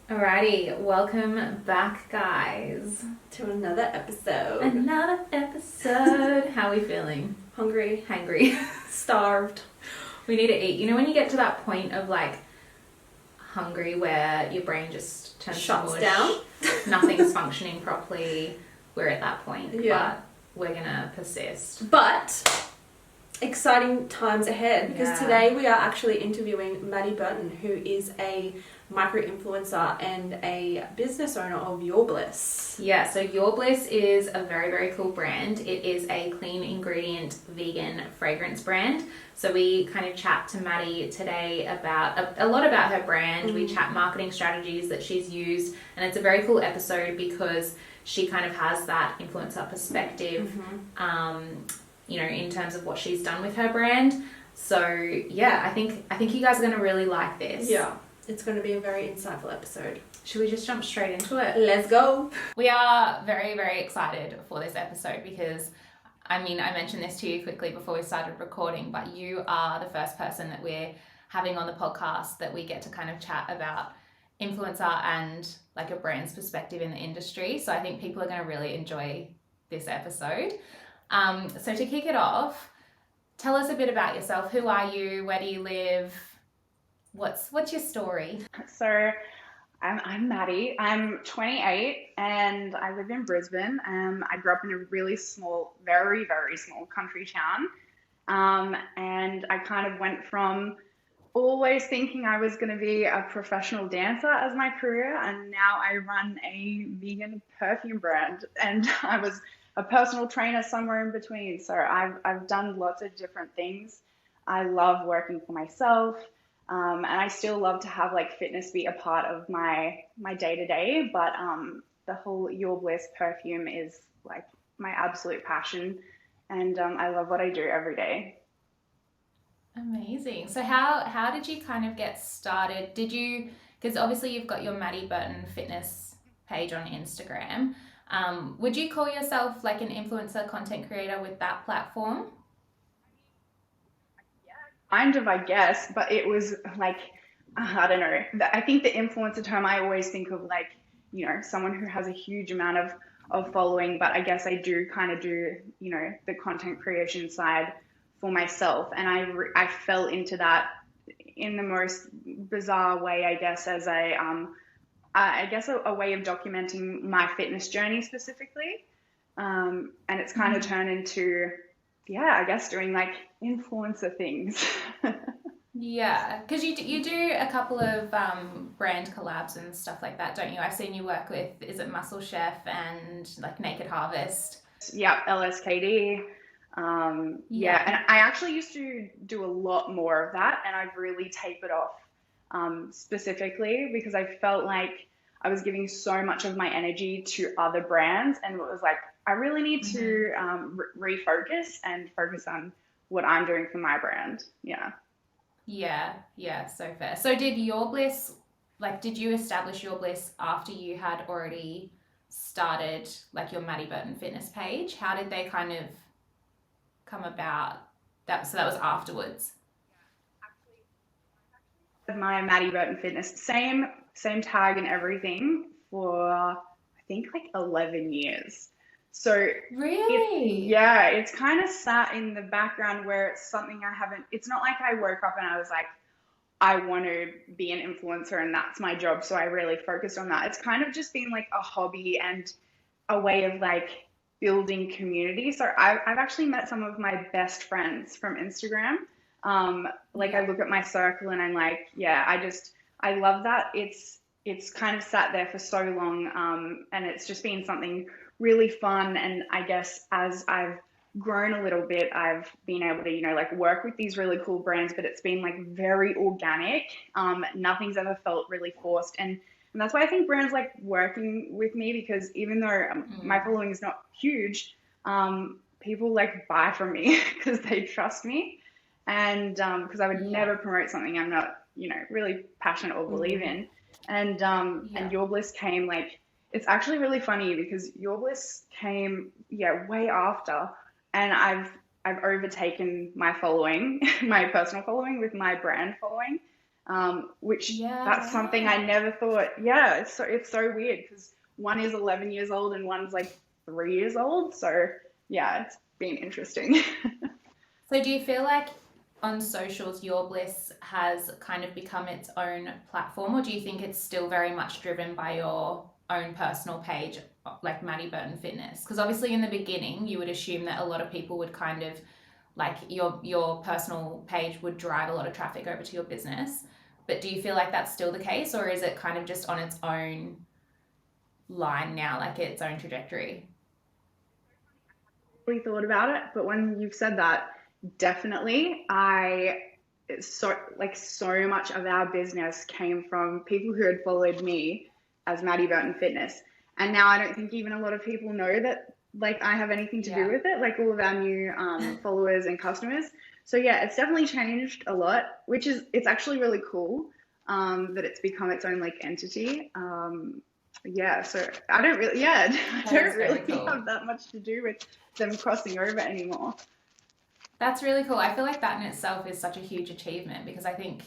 Alrighty, welcome back, guys. To another episode. Another episode. How are we feeling? Hungry. Hangry. Starved. We need to eat. You know when you get to that point of like hungry where your brain just turns Shuts to mush, down. nothing's functioning properly. We're at that point, Yeah. but we're gonna persist. But exciting times ahead because today we are actually interviewing Maddie Burton, who is a micro-influencer and a business owner of Your Bliss. Yeah, so Your Bliss is a very, very cool brand. It is a clean ingredient vegan fragrance brand. So we kind of chat to Maddie today about a lot about her brand. We chat marketing strategies that she's used, and it's a very cool episode because she kind of has that influencer perspective, you know, in terms of what she's done with her brand. So yeah, I think you guys are going to really like this. Yeah, it's going to be a very insightful episode. Should we just jump straight into it? Let's go. We are very, very excited for this episode because, I mean, I mentioned this to you quickly before we started recording, but you are the first person that we're having on the podcast that we get to kind of chat about influencer and like a brand's perspective in the industry. So I think people are going to really enjoy this episode. So to kick it off, tell us a bit about yourself. Who are you? Where do you live? What's your story? So I'm Maddie. I'm 28 and I live in Brisbane. I grew up in a really small, very, very small country town. And I kind of went from always thinking I was going to be a professional dancer as my career, and now I run a vegan perfume brand, and I was a personal trainer somewhere in between. So I've done lots of different things. I love working for myself. And I still love to have like fitness be a part of my day to day, but the whole Your Bliss perfume is like my absolute passion, and I love what I do every day. Amazing. So how did you kind of get started? Did you, because obviously you've got your Maddie Burton fitness page on Instagram. Would you call yourself like an influencer content creator with that platform? Kind of, I guess, but it was like, I don't know. I think the influencer term, I always think of like, you know, someone who has a huge amount of following, but I guess I do kind of do, you know, the content creation side for myself. And I fell into that in the most bizarre way, I guess, as I guess a way of documenting my fitness journey specifically. And it's kind of turned into, yeah, I guess doing like influencer things. Yeah, because you do a couple of brand collabs and stuff like that, don't you? I've seen you work with, is it Muscle Chef and like Naked Harvest? Yeah, LSKD. Yeah, and I actually used to do a lot more of that, and I've really tapered off specifically because I felt like I was giving so much of my energy to other brands, and it was like, I really need to refocus and focus on what I'm doing for my brand. Yeah. Yeah, so fair. So did Your Bliss, like, did you establish Your Bliss after you had already started like your Maddie Burton fitness page? How did they kind of come about? So that was afterwards. My Maddie Burton Fitness, same tag and everything for I think like 11 years. So Really? it's kind of sat in the background where it's something I haven't, it's not like I woke up and I was like, I want to be an influencer and that's my job. So I really focused on that. It's kind of just been like a hobby and a way of like building community. So I've actually met some of my best friends from Instagram. Like I look at my circle and I'm like, yeah, I love that. It's kind of sat there for so long. And it's just been something really fun. And I guess as I've grown a little bit, I've been able to, you know, like work with these really cool brands, but it's been like very organic. Nothing's ever felt really forced. And that's why I think brands like working with me, because even though my following is not huge, people like buy from me because they trust me. And because I would never promote something I'm not, you know, really passionate or believe in. And Your Bliss came like, it's actually really funny because Your Bliss came, way after, and I've overtaken my following, my personal following with my brand following. which Yeah, that's something I right. never thought. Yeah, it's so weird because one is 11 years old and one's like 3 years old. So yeah, it's been interesting. So do you feel like on socials, Your Bliss has kind of become its own platform, or do you think it's still very much driven by your own personal page, like Maddie Burton Fitness? Because obviously in the beginning, you would assume that a lot of people would kind of like your personal page would drive a lot of traffic over to your business. But do you feel like that's still the case, or is it kind of just on its own line now, like its own trajectory? Really thought about it, but when you've said that, definitely, so much of our business came from people who had followed me as Maddie Burton Fitness, and now I don't think even a lot of people know that like I have anything to do Yeah. with it, like all of our new followers and customers. So yeah, it's definitely changed a lot, which is it's actually really cool that it's become its own like entity. Yeah, so I don't really, yeah, I That is don't very really cool. have that much to do with them crossing over anymore. That's really cool. I feel like that in itself is such a huge achievement because I think,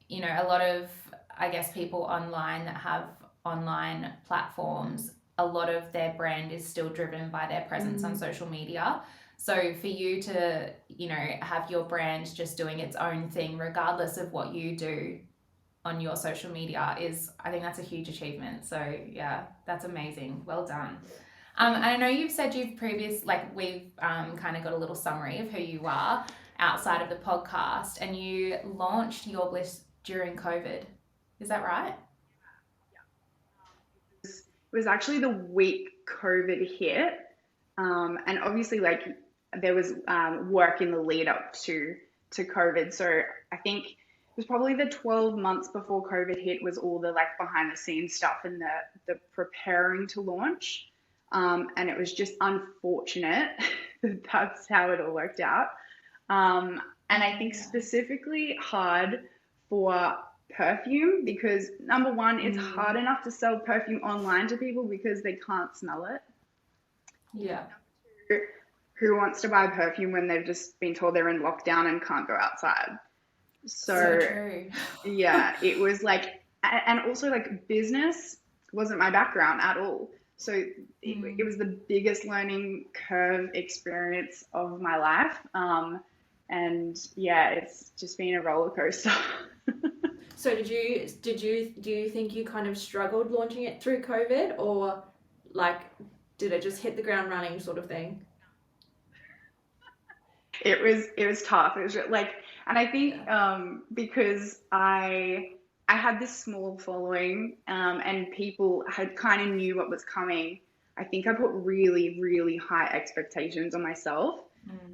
you know, a lot of, I guess, people online that have online platforms, a lot of their brand is still driven by their presence on social media. So for you to, you know, have your brand just doing its own thing, regardless of what you do on your social media, is, I think that's a huge achievement. So yeah, that's amazing. Well done. And I know you've said like we've kind of got a little summary of who you are outside of the podcast, and you launched Your Bliss during COVID. Is that right? It was actually the week COVID hit, and obviously like there was work in the lead up to COVID. So I think it was probably the 12 months before COVID hit was all the like behind the scenes stuff and the preparing to launch. And it was just unfortunate that that's how it all worked out. And I think Yeah. specifically hard for perfume because number one, it's hard enough to sell perfume online to people because they can't smell it. Yeah. Who wants to buy perfume when they've just been told they're in lockdown and can't go outside? So So true. yeah, it was like, and also like business wasn't my background at all. So it was the biggest learning curve experience of my life. And yeah, it's just been a roller coaster. So do you think you kind of struggled launching it through COVID, or like did it just hit the ground running sort of thing? It was tough. It was like, and I think Yeah. because I had this small following, and people had kind of knew what was coming. I think I put really, really high expectations on myself.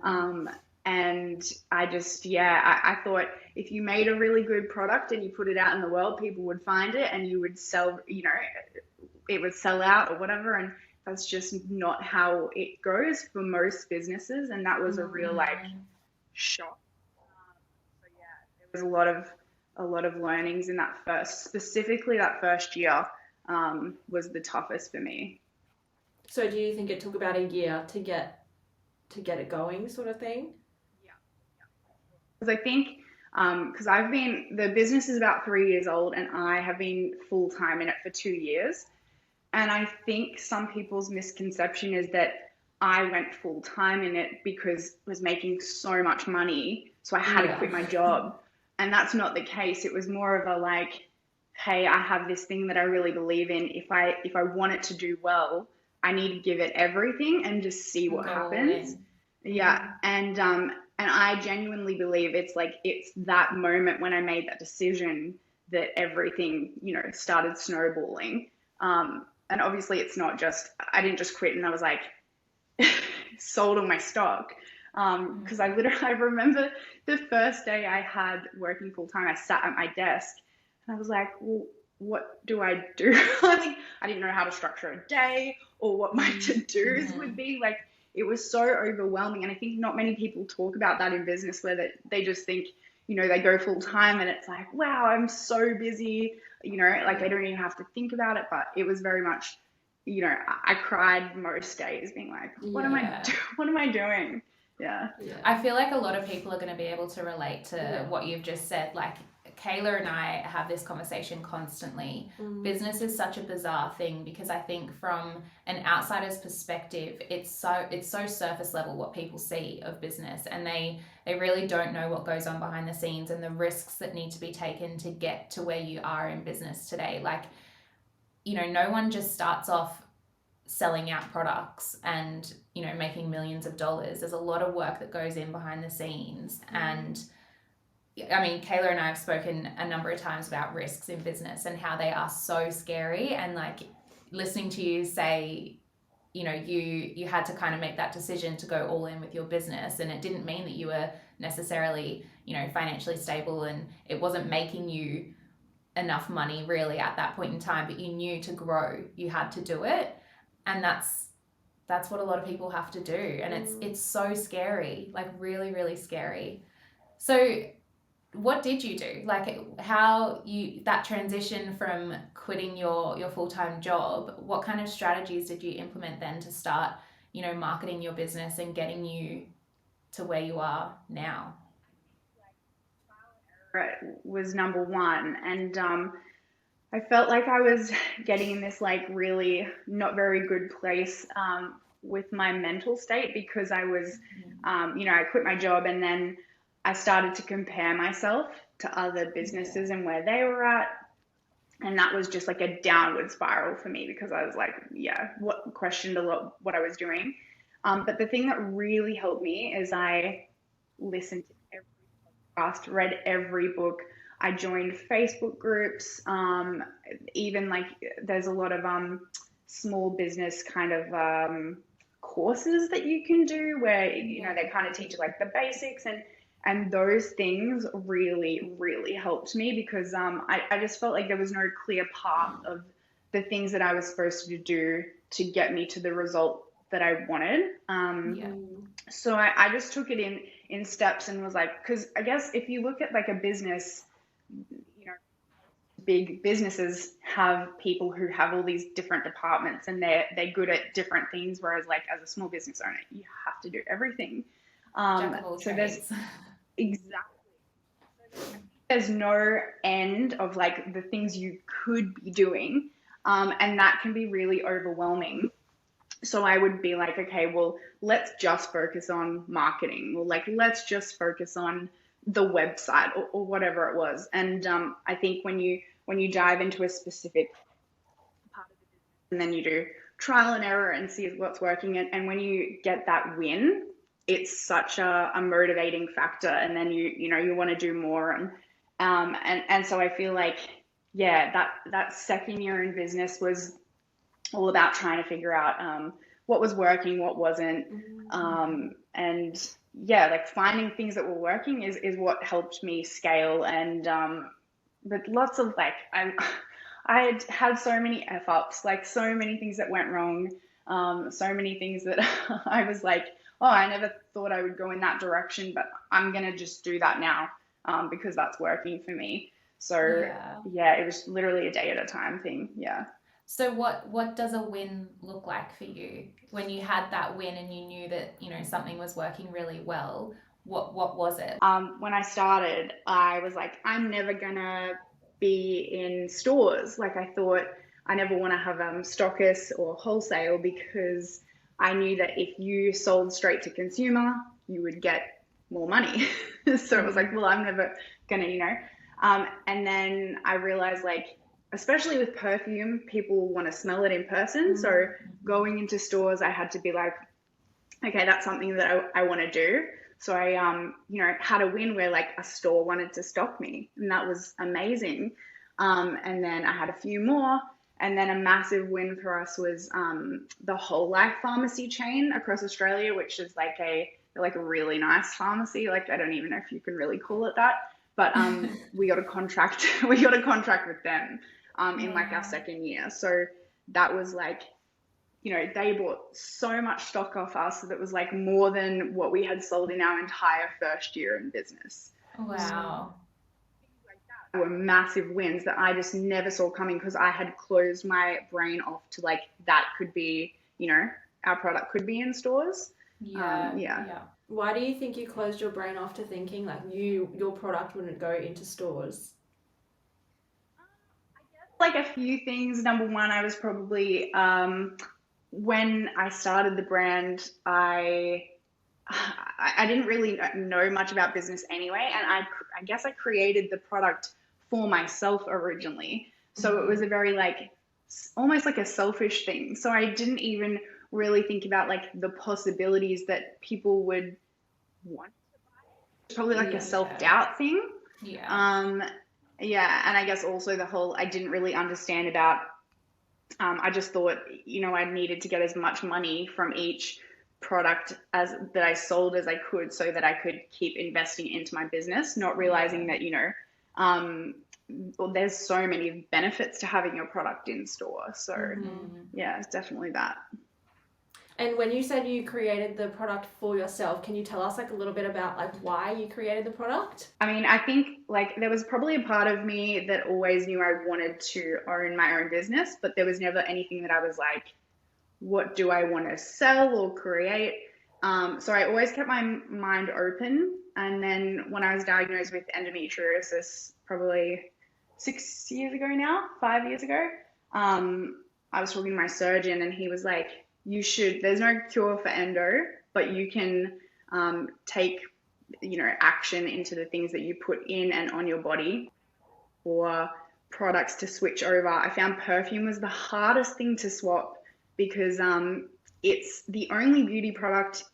Um, and I just, yeah, I thought if you made a really good product and you put it out in the world, people would find it and you would sell, it would sell out or whatever. And that's just not how it goes for most businesses. And that was a real like shock. So yeah, there was a lot of learnings in that specifically that first year, was the toughest for me. So do you think it took about a year to get it going, sort of thing? Because I think, because the business is about 3 years old and I have been full time in it for 2 years. And I think some people's misconception is that I went full time in it because I was making so much money. So I had to Yeah. quit my job. And that's not the case. It was more of a like, hey, I have this thing that I really believe in. If I want it to do well, I need to give it everything and just see what Go all happens. in. Yeah. And I genuinely believe it's that moment when I made that decision that everything, started snowballing. And obviously it's not just I didn't just quit and I was like sold all my stock. Because I remember the first day I had working full time, I sat at my desk and I was like, well, what do I do? I didn't know how to structure a day or what my to-dos would be. Like, it was so overwhelming. And I think not many people talk about that in business where they just think, they go full time and it's like, wow, I'm so busy, like I don't even have to think about it. But it was very much, I cried most days being like, what am Yeah. what am I doing? Yeah. I feel like a lot of people are going to be able to relate to what you've just said. Like, Kayla and I have this conversation constantly. Business is such a bizarre thing because I think from an outsider's perspective, it's so surface level what people see of business, and they really don't know what goes on behind the scenes and the risks that need to be taken to get to where you are in business today. Like, you know, no one just starts off selling out products and, you know, making millions of dollars. There's a lot of work that goes in behind the scenes. And I mean, Kayla and I have spoken a number of times about risks in business and how they are so scary. And like listening to you say, you know, you had to kind of make that decision to go all in with your business, and it didn't mean that you were necessarily, you know, financially stable, and it wasn't making you enough money really at that point in time, but you knew to grow, you had to do it. And that's what a lot of people have to do. And it's so scary, like really, really scary. So what did you do? Like how that transition from quitting your full-time job, what kind of strategies did you implement then to start, you know, marketing your business and getting you to where you are now? Was number one. And I felt like I was getting in this like really not very good place with my mental state, because I was, you know, I quit my job and then I started to compare myself to other businesses and where they were at. And that was just like a downward spiral for me, because I was like, questioned a lot what I was doing. But the thing that really helped me is I listened to every podcast, read every book. I joined Facebook groups, even like there's a lot of small business kind of courses that you can do where, you know, they kind of teach you like the basics, and those things really, really helped me, because I just felt like there was no clear path of the things that I was supposed to do to get me to the result that I wanted. So I just took it in steps and was like, because I guess if you look at like a business, you know, big businesses have people who have all these different departments and they're good at different things, whereas like as a small business owner, you have to do everything. So there's there's no end of like the things you could be doing, and that can be really overwhelming. So I would be like, okay, well, let's just focus on marketing, or like, let's just focus on the website or whatever it was. And I think when you dive into a specific part of the business and then you do trial and error and see what's working, and when you get that win, it's such a motivating factor. And then you want to do more. And so I feel like, that second year in business was all about trying to figure out what was working, what wasn't. And like finding things that were working is what helped me scale. And but lots of like, I had so many F-ups, like so many things that went wrong, so many things that I was like, oh, I never thought I would go in that direction, but I'm going to just do that now because that's working for me. So it was literally a day at a time thing. Yeah. So what does a win look like for you? When you had that win and you knew that, you know, something was working really well, what was it? When I started, I was like, I'm never gonna be in stores. Like I thought I never want to have stockists or wholesale, because I knew that if you sold straight to consumer, you would get more money. So it was like, well, I'm never gonna, you know. And then I realized, like, especially with perfume, people want to smell it in person. So going into stores, I had to be like, okay, that's something that I want to do. So I, had a win where like a store wanted to stock me, and that was amazing. And then I had a few more. And then a massive win for us was the Whole Life pharmacy chain across Australia, which is like a really nice pharmacy. Like, I don't even know if you can really call it that. But we got a contract. We got a contract with them in like our second year. So that was like, you know, they bought so much stock off us that it was like more than what we had sold in our entire first year in business. Wow. So were massive wins that I just never saw coming, because I had closed my brain off to like, that could be, you know, our product could be in stores. Yeah. Why do you think you closed your brain off to thinking like your product wouldn't go into stores? like a few things. Number one, I was probably when I started the brand, I didn't really know much about business anyway, and I guess I created the product for myself originally. So it was a very like almost like a selfish thing. So I didn't even really think about like the possibilities that people would want. It's probably like a self-doubt thing. Yeah. Yeah, and I guess also the whole I didn't really understand about I just thought, I needed to get as much money from each product that I sold as I could so that I could keep investing into my business, not realizing that, well, there's so many benefits to having your product in store. So yeah, it's definitely that. And when you said you created the product for yourself, can you tell us like a little bit about like why you created the product? I mean, I think like there was probably a part of me that always knew I wanted to own my own business, but there was never anything that I was like, what do I want to sell or create? So I always kept my mind open. And then when I was diagnosed with endometriosis, probably 5 years ago, I was talking to my surgeon and he was like, there's no cure for endo, but you can take, action into the things that you put in and on your body for products to switch over. I found perfume was the hardest thing to swap because it's the only beauty product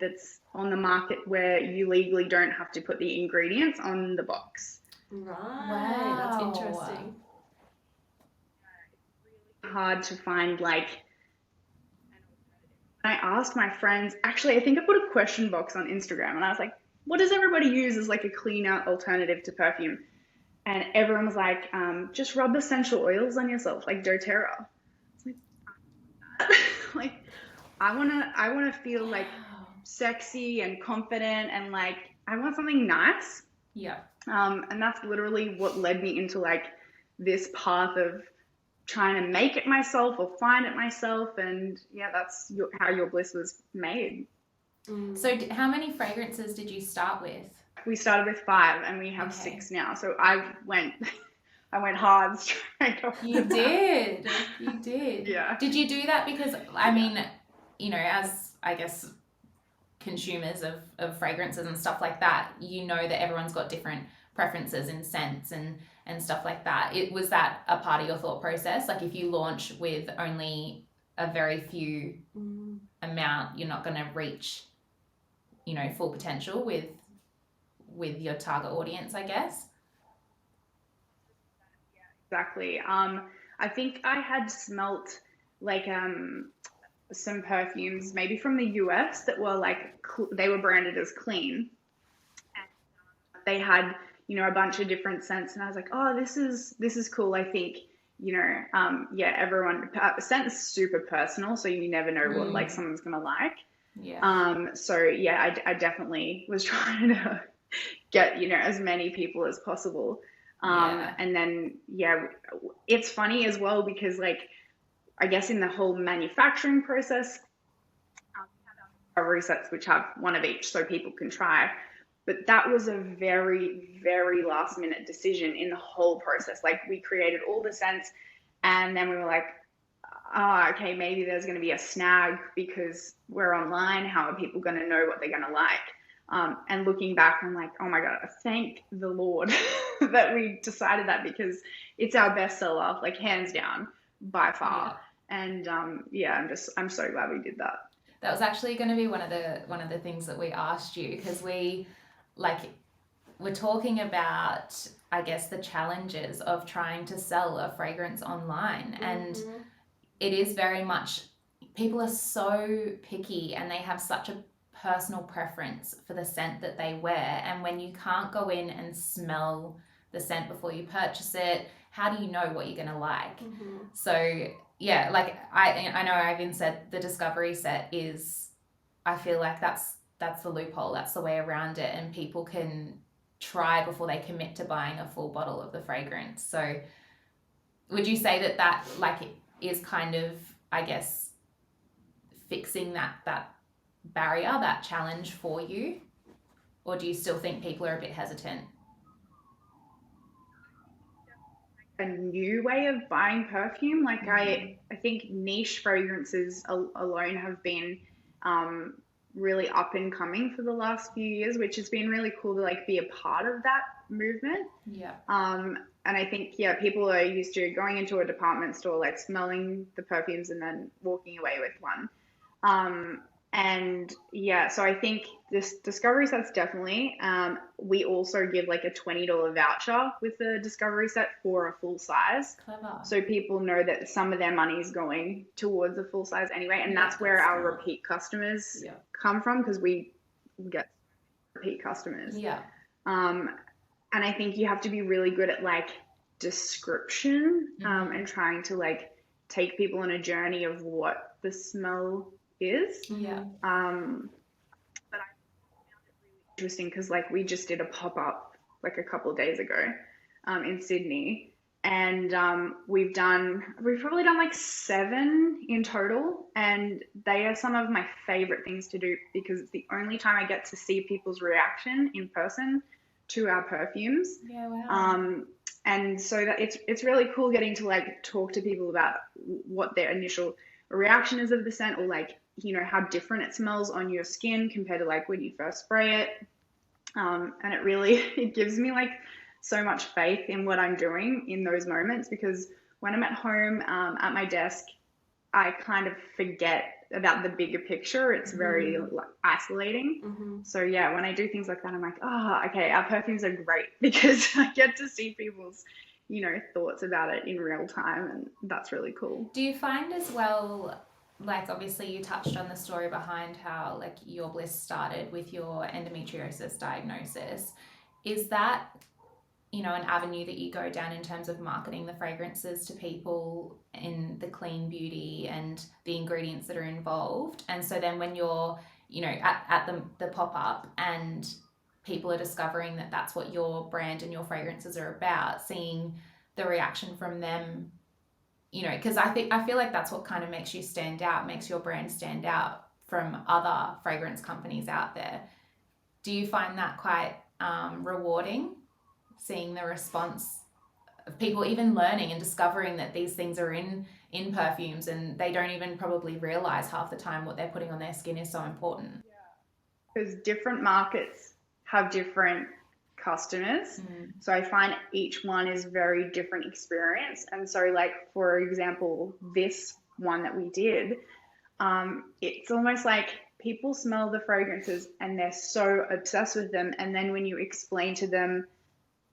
that's on the market where you legally don't have to put the ingredients on the box. Right. Wow. That's interesting. Hard to find like I asked my friends, actually I think I put a question box on Instagram and I was like, what does everybody use as like a cleaner alternative to perfume? And everyone was like, just rub essential oils on yourself, like doTERRA. Like I wanna feel like sexy and confident and like I want something nice. Yeah. And that's literally what led me into like this path of trying to make it myself or find it myself, and yeah, that's how Your Bliss was made. So how many fragrances did you start with? We started with 5 and we have 6 now. So I went hard straight off. You did. Yeah. Did you do that because, I mean, as I guess consumers of fragrances and stuff like that, that everyone's got different preferences in scents and stuff like that. Was that a part of your thought process? Like if you launch with only a very few amount, you're not going to reach, full potential with your target audience, I guess? Exactly. I think I had smelt like some perfumes maybe from the US that were like they were branded as clean, and they had a bunch of different scents, and I was like, oh, this is cool. I think everyone scent's super personal, so you never know what like someone's gonna like. So yeah, I definitely was trying to get as many people as possible. And then it's funny as well because like I guess in the whole manufacturing process, discovery sets which have one of each so people can try. But that was a very, very last minute decision in the whole process. Like we created all the scents and then we were like, okay, maybe there's going to be a snag because we're online. How are people going to know what they're going to like? And looking back, I'm like, oh my God, thank the Lord that we decided that because it's our bestseller, like hands down by far. Yeah. And I'm so glad we did that. That was actually going to be one of the things that we asked you because we're talking about, I guess, the challenges of trying to sell a fragrance online. And it is very much, people are so picky and they have such a personal preference for the scent that they wear. And when you can't go in and smell the scent before you purchase it, how do you know what you're going to like? So yeah, like I know I've even said the discovery set is, I feel like that's the loophole, that's the way around it, and people can try before they commit to buying a full bottle of the fragrance. So would you say that like is kind of, I guess, fixing that barrier, that challenge for you? Or do you still think people are a bit hesitant? a new way of buying perfume. Like I think niche fragrances alone have been really up and coming for the last few years, which has been really cool to like be a part of that movement. Yeah. And I think, yeah, people are used to going into a department store, like smelling the perfumes and then walking away with one. And yeah, so I think this discovery set's definitely, we also give like a $20 voucher with the discovery set for a full size. Clever. So people know that some of their money is going towards a full size anyway. And that's where our repeat customers come from, because we get repeat customers. Yeah. And I think you have to be really good at like description, and trying to like take people on a journey of what the smell is. Yeah. But I found it really interesting because like we just did a pop-up like a couple of days ago in Sydney, and we've probably done like 7 in total, and they are some of my favorite things to do because it's the only time I get to see people's reaction in person to our perfumes. Yeah, wow. And so that it's really cool getting to like talk to people about what their initial reaction is of the scent, or like, you know, how different it smells on your skin compared to like when you first spray it. And it really, it gives me like so much faith in what I'm doing in those moments, because when I'm at home, at my desk, I kind of forget about the bigger picture. It's very like isolating. So yeah, when I do things like that, I'm like, oh, okay, our perfumes are great because I get to see people's, you know, thoughts about it in real time, and that's really cool. Do you find as well, like obviously you touched on the story behind how like Your Bliss started with your endometriosis diagnosis. Is that, you know, an avenue that you go down in terms of marketing the fragrances to people in the clean beauty and the ingredients that are involved? And so then when you're, you know, at the pop-up and people are discovering that that's what your brand and your fragrances are about, seeing the reaction from them, you know, because I feel like that's what kind of makes you stand out, makes your brand stand out from other fragrance companies out there. Do you find that quite rewarding, seeing the response of people even learning and discovering that these things are in perfumes, and they don't even probably realize half the time what they're putting on their skin is so important? Because different markets have different customers. So I find each one is very different experience. And so like, for example, this one that we did, it's almost like people smell the fragrances and they're so obsessed with them. And then when you explain to them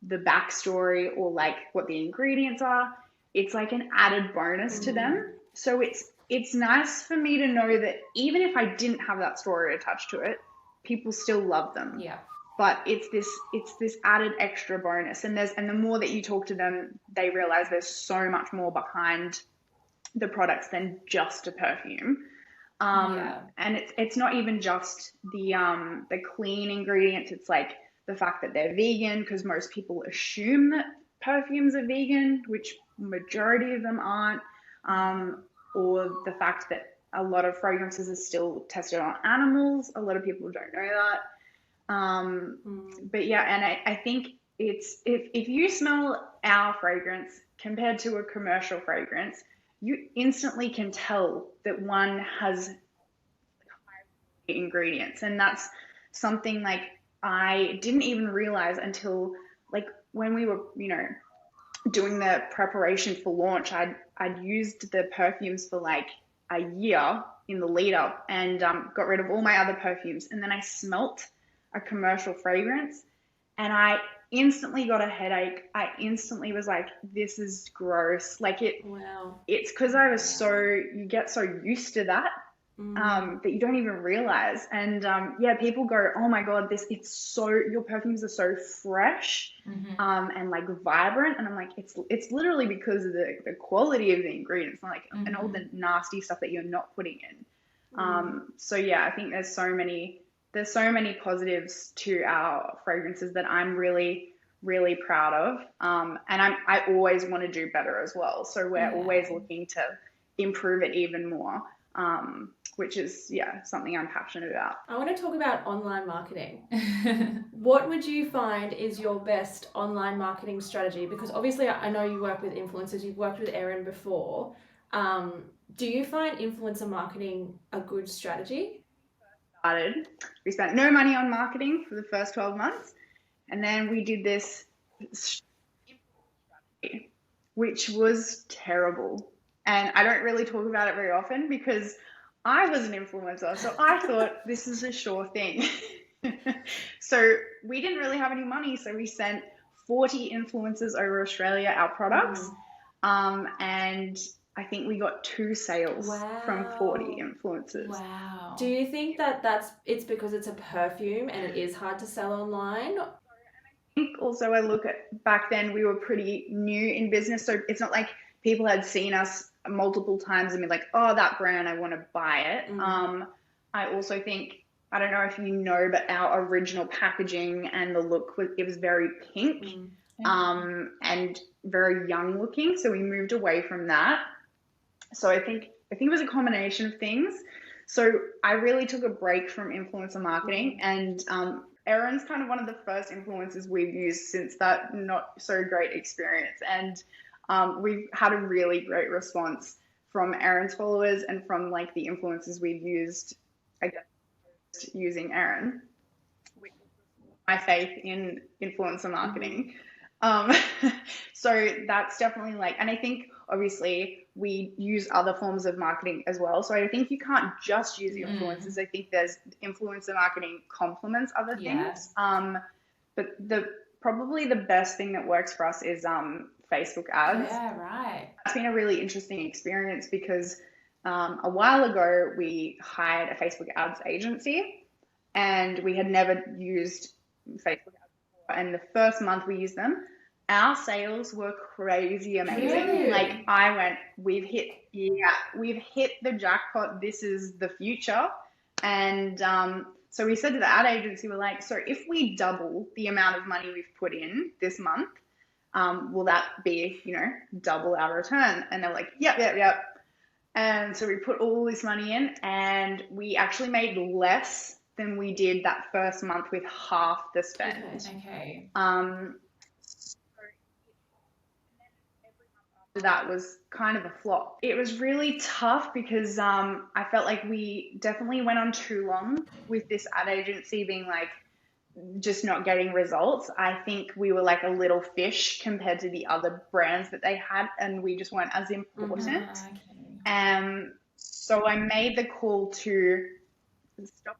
the backstory or like what the ingredients are, it's like an added bonus to them. So it's nice for me to know that even if I didn't have that story attached to it, people still love them. Yeah. But it's this added extra bonus, and the more that you talk to them, they realize there's so much more behind the products than just a perfume. And it's not even just the clean ingredients. It's like the fact that they're vegan, because most people assume that perfumes are vegan, which majority of them aren't, or the fact that a lot of fragrances are still tested on animals. A lot of people don't know that. But yeah, and I think it's, if you smell our fragrance compared to a commercial fragrance, you instantly can tell that one has ingredients. And that's something like I didn't even realize until like when we were, you know, doing the preparation for launch. I'd used the perfumes for like a year in the lead up, and got rid of all my other perfumes. And then I smelt a commercial fragrance and I instantly got a headache. I instantly was like, this is gross. Like it's because I was you get so used to that, that you don't even realize. And yeah, people go, oh my God, your perfumes are so fresh, and like vibrant. And I'm like, it's literally because of the quality of the ingredients, like, and all the nasty stuff that you're not putting in. So yeah, I think there's so many positives to our fragrances that I'm really, really proud of. And I always want to do better as well. So we're always looking to improve it even more. which is, something I'm passionate about. I want to talk about online marketing. What would you find is your best online marketing strategy? Because obviously I know you work with influencers, you've worked with Erin before. Do you find influencer marketing a good strategy? We spent no money on marketing for the first 12 months. And then we did this, which was terrible. And I don't really talk about it very often because I was an influencer. So I thought this is a sure thing. So we didn't really have any money. So we sent 40 influencers over Australia our products. And I think we got 2 sales from 40 influencers. Wow. Do you think that it's because it's a perfume and it is hard to sell online? I think also I look at back then we were pretty new in business, so it's not like people had seen us multiple times and be like, oh, that brand, I want to buy it. I also think, I don't know if you know, but our original packaging and the look it was very pink and very young looking, so we moved away from that. So I think it was a combination of things. So I really took a break from influencer marketing, and Erin's kind of one of the first influencers we've used since that not so great experience. And we've had a really great response from Erin's followers and from like the influencers we've used, I guess, using Erin. My faith in influencer marketing. So that's definitely like, and I think obviously we use other forms of marketing as well. So I think you can't just use influencers. I think there's influencer marketing complements other things. But probably the best thing that works for us is Facebook ads. Yeah, right. It's been a really interesting experience because a while ago we hired a Facebook ads agency and we had never used Facebook ads before. And the first month we used them, our sales were crazy amazing. Really? Like I went, we've hit the jackpot. This is the future. And so we said to the ad agency, we're like, so if we double the amount of money we've put in this month, will that be, double our return? And they're like, yep. And so we put all this money in and we actually made less than we did that first month with half the spend. Okay. That was kind of a flop. It was really tough because I felt like we definitely went on too long with this ad agency being like just not getting results. I think we were like a little fish compared to the other brands that they had, and we just weren't as important. So I made the call to stop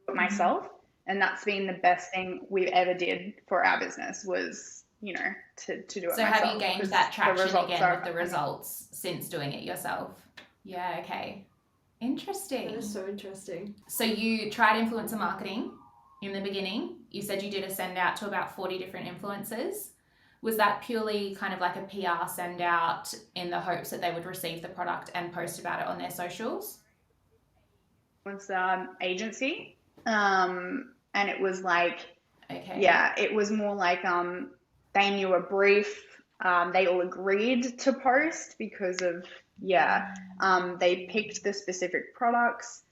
it myself, and that's been the best thing we've ever did for our business was to do it so myself. Have you gained that traction again with the results since doing it yourself? Yeah, okay. Interesting. That is so interesting. So you tried influencer marketing in the beginning. You said you did a send out to about 40 different influencers. Was that purely kind of like a PR send out in the hopes that they would receive the product and post about it on their socials? It was agency. And it was like, it was more like they knew a brief. They all agreed to post because of, they picked the specific products.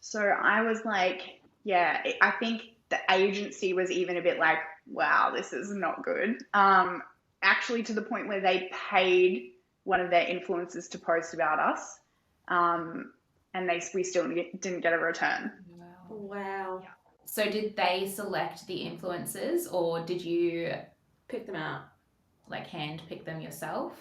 So I was like, I think the agency was even a bit like, wow, this is not good. Actually to the point where they paid one of their influencers to post about us. And we still didn't get a return. Wow. So did they select the influencers or did you pick them out? Like hand pick them yourself?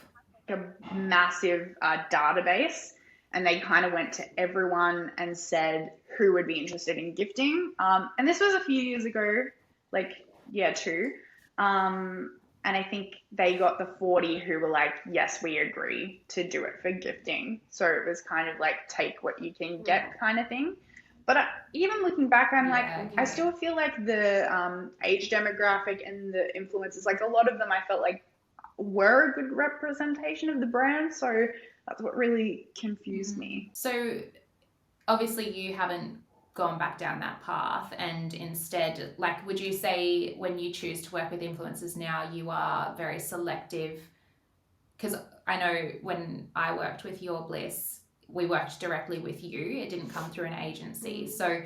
A massive database, and they kind of went to everyone and said who would be interested in gifting. And this was a few years ago, too. And I think they got the 40 who were like, yes, we agree to do it for gifting. So it was kind of like take what you can get kind of thing. But even looking back, I'm I still feel like the age demographic and the influencers, like a lot of them I felt like were a good representation of the brand. So that's what really confused me. So obviously you haven't gone back down that path, and instead, would you say when you choose to work with influencers now, you are very selective? Because I know when I worked with Your Bliss, we worked directly with you. It didn't come through an agency. So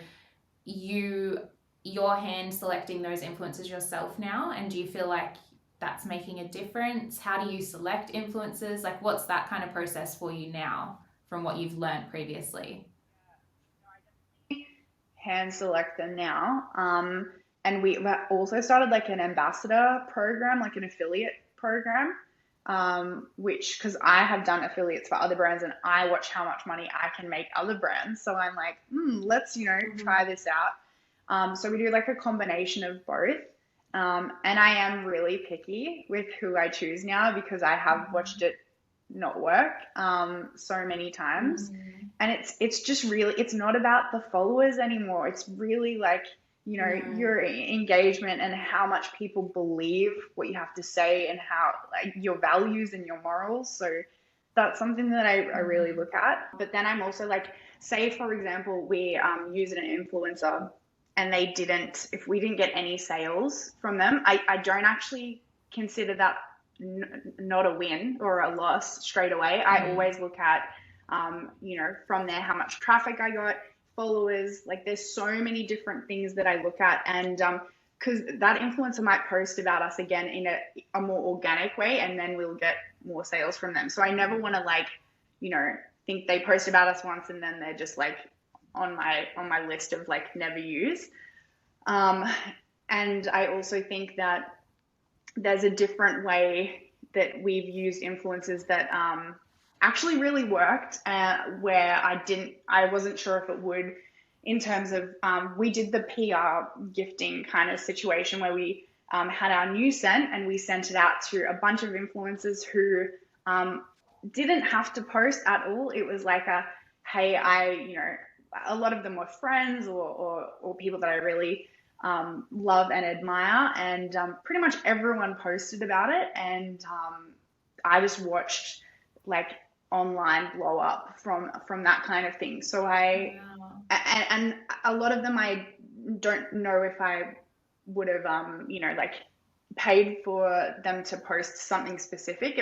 you're hand selecting those influencers yourself now, and do you feel like that's making a difference? How do you select influencers? Like, what's that kind of process for you now from what you've learned previously? Hand select them now. And we also started like an ambassador program, like an affiliate program, which, because I have done affiliates for other brands and I watch how much money I can make other brands. So I'm like, let's, try this out. So we do like a combination of both. And I am really picky with who I choose now because I have watched it not work so many times. And it's just really, it's not about the followers anymore. It's really like, your engagement and how much people believe what you have to say and how, like, your values and your morals. So that's something that I really look at. But then I'm also like, say, for example, we use an influencer and if we didn't get any sales from them, I don't actually consider that not a win or a loss straight away. I always look at, from there, how much traffic I got, followers, like there's so many different things that I look at. And because that influencer might post about us again in a more organic way, and then we'll get more sales from them. So I never want to think they post about us once and then they're just like on my list of like never use. And I also think that there's a different way that we've used influencers that actually really worked, where I wasn't sure if it would, in terms of we did the PR gifting kind of situation where we had our new scent and we sent it out to a bunch of influencers who didn't have to post at all. It was like hey, a lot of them were friends or people that I really love and admire, and pretty much everyone posted about it, and I just watched like online blow up from that kind of thing. So and a lot of them I don't know if I would have like paid for them to post something specific.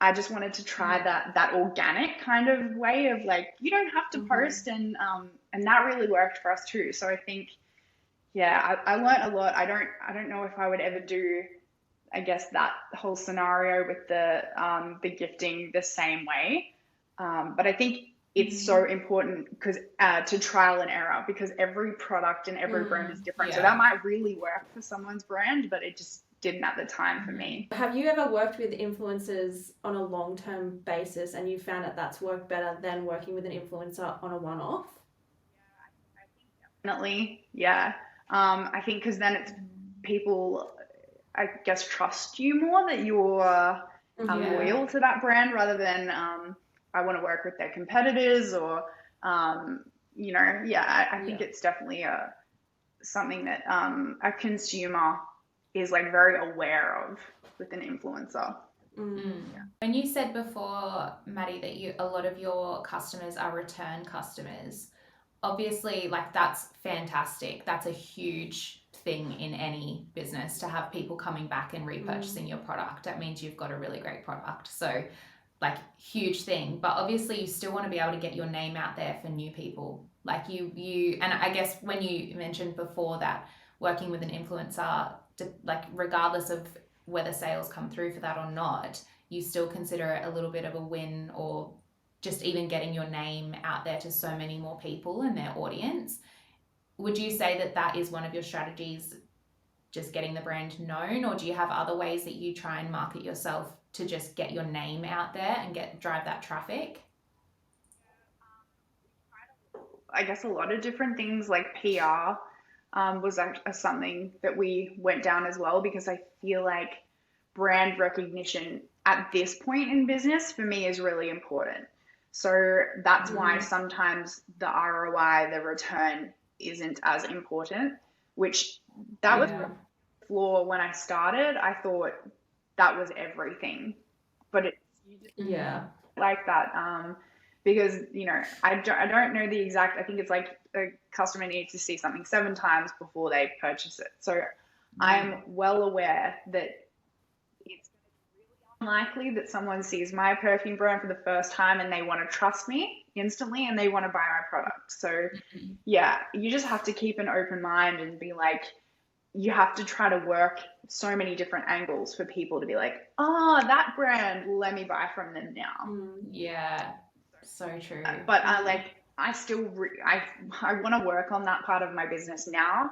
I just wanted to try that organic kind of way of like, you don't have to post, and that really worked for us too. So I think, I learned a lot. I don't know if I would ever do, I guess, that whole scenario with the gifting the same way. But I think it's so important because to trial and error, because every product and every brand is different. So that might really work for someone's brand, but it just didn't at the time for me. Have you ever worked with influencers on a long-term basis and you found that that's worked better than working with an influencer on a one-off? I think definitely, yeah. I think because then it's people, I guess, trust you more, that you're loyal to that brand rather than I want to work with their competitors or, I think it's definitely something that a consumer is like very aware of with an influencer. When you said before, Maddie, that a lot of your customers are return customers, obviously, like, that's fantastic. That's a huge thing in any business, to have people coming back and repurchasing your product. That means you've got a really great product. So, like, huge thing. But obviously you still want to be able to get your name out there for new people. Like you and I guess when you mentioned before that working with an influencer, like, regardless of whether sales come through for that or not, you still consider it a little bit of a win, or just even getting your name out there to so many more people and their audience. Would you say that that is one of your strategies, just getting the brand known, or do you have other ways that you try and market yourself to just get your name out there and drive that traffic? I guess a lot of different things, like PR was something that we went down as well, because I feel like brand recognition at this point in business for me is really important. So that's why sometimes the ROI, the return, isn't as important, which that was the flaw when I started. I thought that was everything, but like that, because I don't know the exact. I think it's like a customer needs to see something 7 times before they purchase it. So I'm well aware that it's Unlikely that someone sees my perfume brand for the first time and they want to trust me instantly and they want to buy my product. So yeah, you just have to keep an open mind and be like, you have to try to work so many different angles for people to be like, oh, that brand, let me buy from them now. Yeah, so true. But I still I want to work on that part of my business now.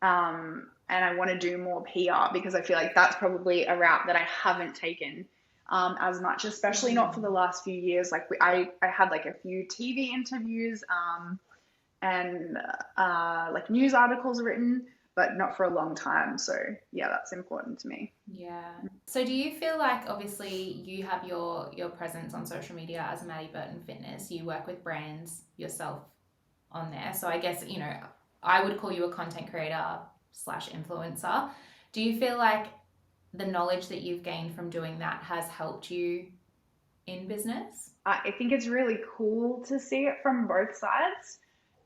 And I want to do more PR because I feel like that's probably a route that I haven't taken as much, especially not for the last few years. Like I had like a few TV interviews and like news articles written, but not for a long time. So yeah, that's important to me. Yeah. So do you feel like, obviously you have your presence on social media as Maddie Burton Fitness, you work with brands yourself on there. So I guess, you know, I would call you a content creator / influencer. Do you feel like the knowledge that you've gained from doing that has helped you in business? I think it's really cool to see it from both sides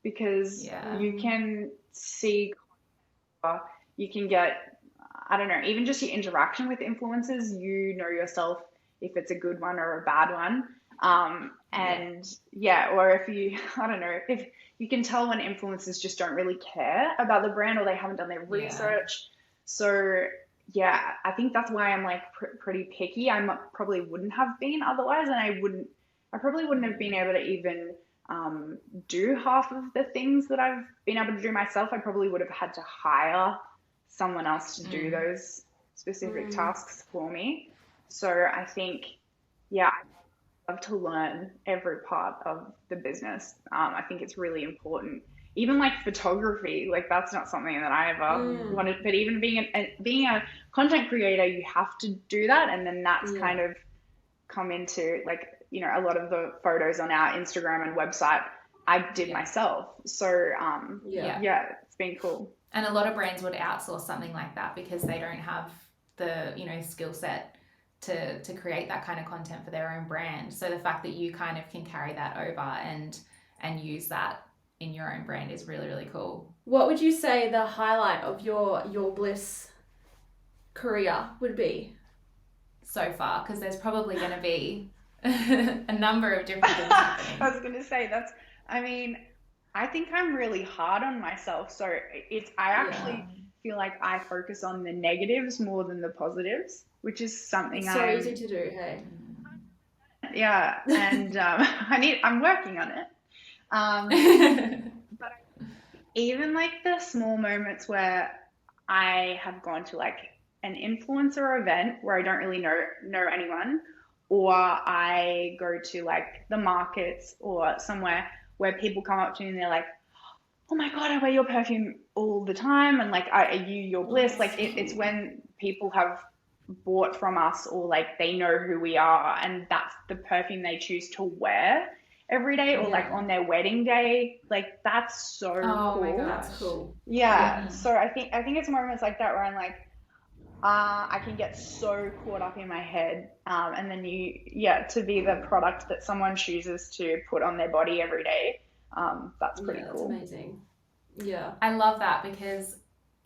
because you can see, you can get, I don't know, even just your interaction with influencers, you know yourself if it's a good one or a bad one. Or if you, I don't know, if you can tell when influencers just don't really care about the brand or they haven't done their research. So yeah, I think that's why I'm like pretty picky. I probably wouldn't have been otherwise, and I probably wouldn't have been able to even do half of the things that I've been able to do myself. I probably would have had to hire someone else to do those specific tasks for me. So I think, yeah, I love to learn every part of the business. I think it's really important. Even like photography, like that's not something that I ever wanted, but even being a content creator, you have to do that. And then that's kind of come into like, you know, a lot of the photos on our Instagram and website I did myself. So it's been cool. And a lot of brands would outsource something like that because they don't have the, you know, skill set to create that kind of content for their own brand. So the fact that you kind of can carry that over and use that in your own brand is really, really cool. What would you say the highlight of your Bliss career would be? So far, because there's probably going to be a number of different things happening. I was going to say I think I'm really hard on myself. So I actually feel like I focus on the negatives more than the positives, which is something so easy to do, hey? Yeah, and I'm working on it. But even like the small moments where I have gone to like an influencer event where I don't really know anyone, or I go to like the markets or somewhere where people come up to me and they're like, oh my God, I wear your perfume all the time. And like, are you your bliss? Like it's when people have bought from us or like they know who we are and that's the perfume they choose to wear every day or like on their wedding day. Like that's so cool. My God, that's cool. Yeah. So I think it's moments like that where I'm like, I can get so caught up in my head. And then to be the product that someone chooses to put on their body every day. That's pretty cool. That's amazing. Yeah. I love that because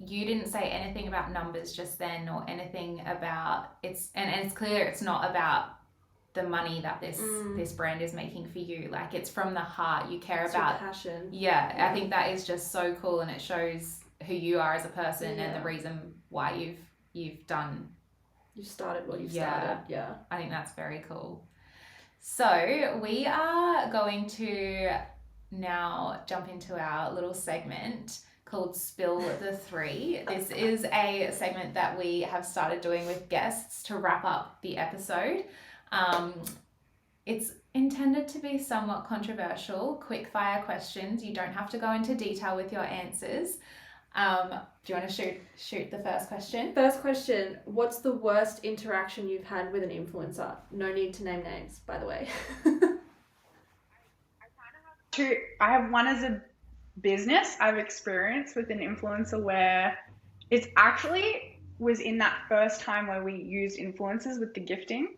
you didn't say anything about numbers just then or anything about it's clear it's not about the money that this brand is making for you. Like it's from the heart. You care about passion. Yeah, I think that is just so cool and it shows who you are as a person and the reason why you've started what you've started. Yeah. I think that's very cool. So we are going to now jump into our little segment called Spill the Three. This is a segment that we have started doing with guests to wrap up the episode. It's intended to be somewhat controversial, quick fire questions. You don't have to go into detail with your answers. Do you want to shoot the first question? First question, what's the worst interaction you've had with an influencer? No need to name names, by the way. I have one as a business I've experienced with an influencer where it's actually was in that first time where we used influencers with the gifting.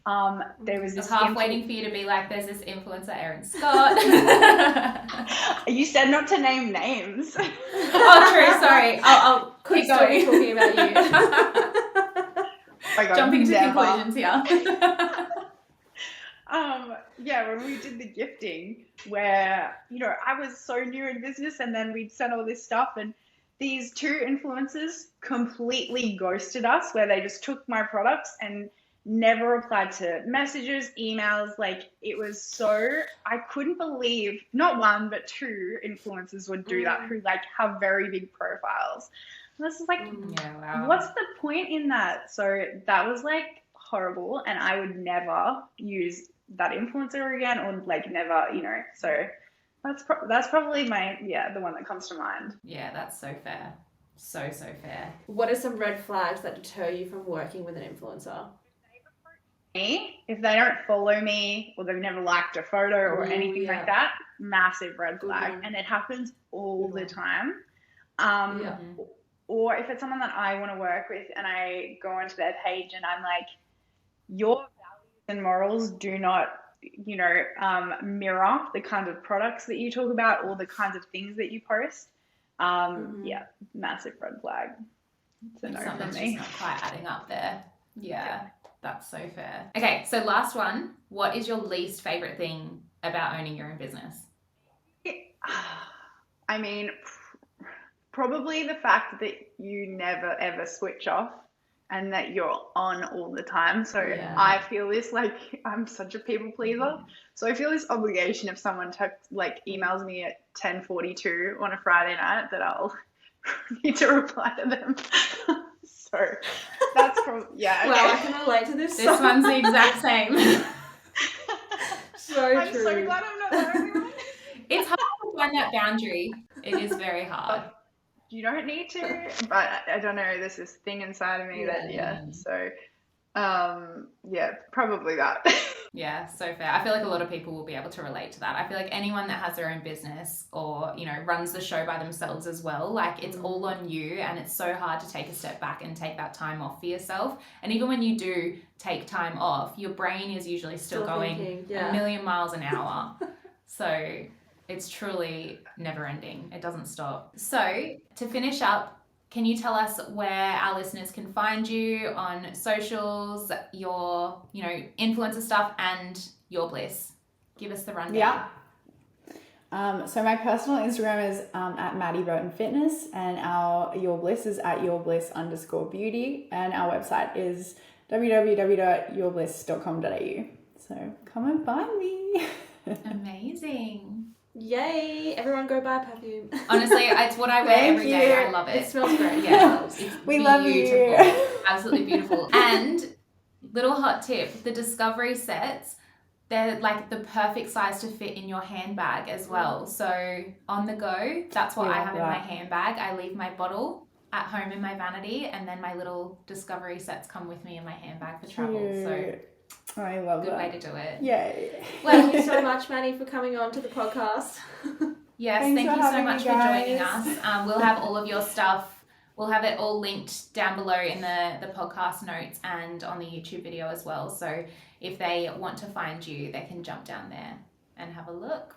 There was this half waiting for you to be like, there's this influencer, Erin Scott. You said not to name names. Oh, true. Sorry. I'll keep going. Talking about you. my God, Jumping to never. conclusions here. Yeah, when we did the gifting, where, I was so new in business, and then we'd sent all this stuff, and these two influencers completely ghosted us, where they just took my products and never replied to messages, emails. Like, it was so, I couldn't believe not one, but two influencers would do that, who like have very big profiles. And this is like, Yeah, wow. what's the point in that? So that was like horrible, and I would never use that influencer again, or like never, so that's probably the one that comes to mind. Yeah, that's so fair. So fair. What are some red flags that deter you from working with an influencer? If they don't follow me, or they've never liked a photo or anything like that, massive red flag. And it happens all the time. Or if it's someone that I want to work with, and I go onto their page and I'm like, your values and morals do not, mirror the kind of products that you talk about, or the kinds of things that you post. Yeah, massive red flag. It's a no from Something's me. just not quite adding up there. Yeah, that's so fair. Okay, so last one. What is your least favorite thing about owning your own business? I mean, probably the fact that you never ever switch off, and that you're on all the time. So I feel this, like, I'm such a people pleaser. So I feel this obligation if someone emails me at 10:42 on a Friday night, that I'll need to reply to them. So that's probably, yeah. Well, I can relate to this. This one's the exact same. So I'm true. so glad I'm not the only one. It's hard to find that boundary. It is very hard. You don't need to, but I don't know, there's this thing inside of me so probably that. Yeah, so fair. I feel like a lot of people will be able to relate to that. I feel like anyone that has their own business, or runs the show by themselves as well, like, it's all on you, and it's so hard to take a step back and take that time off for yourself. And even when you do take time off, your brain is usually still going thinking, a million miles an hour. So it's truly never ending. It doesn't stop. So to finish up, can you tell us where our listeners can find you on socials, your, influencer stuff, and Your Bliss? Give us the rundown. Yeah. So my personal Instagram is at Maddie Burton Fitness, and our Your Bliss is at yourbliss_beauty, and our website is www.yourbliss.com.au. So come and find me. Amazing. Yay! Everyone go buy perfume. Honestly, it's what I wear every day. I love it. It smells great. Yeah, it's We beautiful. love you. Absolutely beautiful. And little hot tip, the Discovery sets, they're like the perfect size to fit in your handbag as well. So on the go, that's what I have in my handbag. I leave my bottle at home in my vanity, and then my little Discovery sets come with me in my handbag for travel. So I love good that. way to do it. Yay. Thank you so much, Maddie, for coming on to the podcast. Yes, Thanks thank for you so having much me, for joining guys. us. We'll have all of your stuff. We'll have it all linked down below in the podcast notes and on the YouTube video as well. So if they want to find you, they can jump down there and have a look.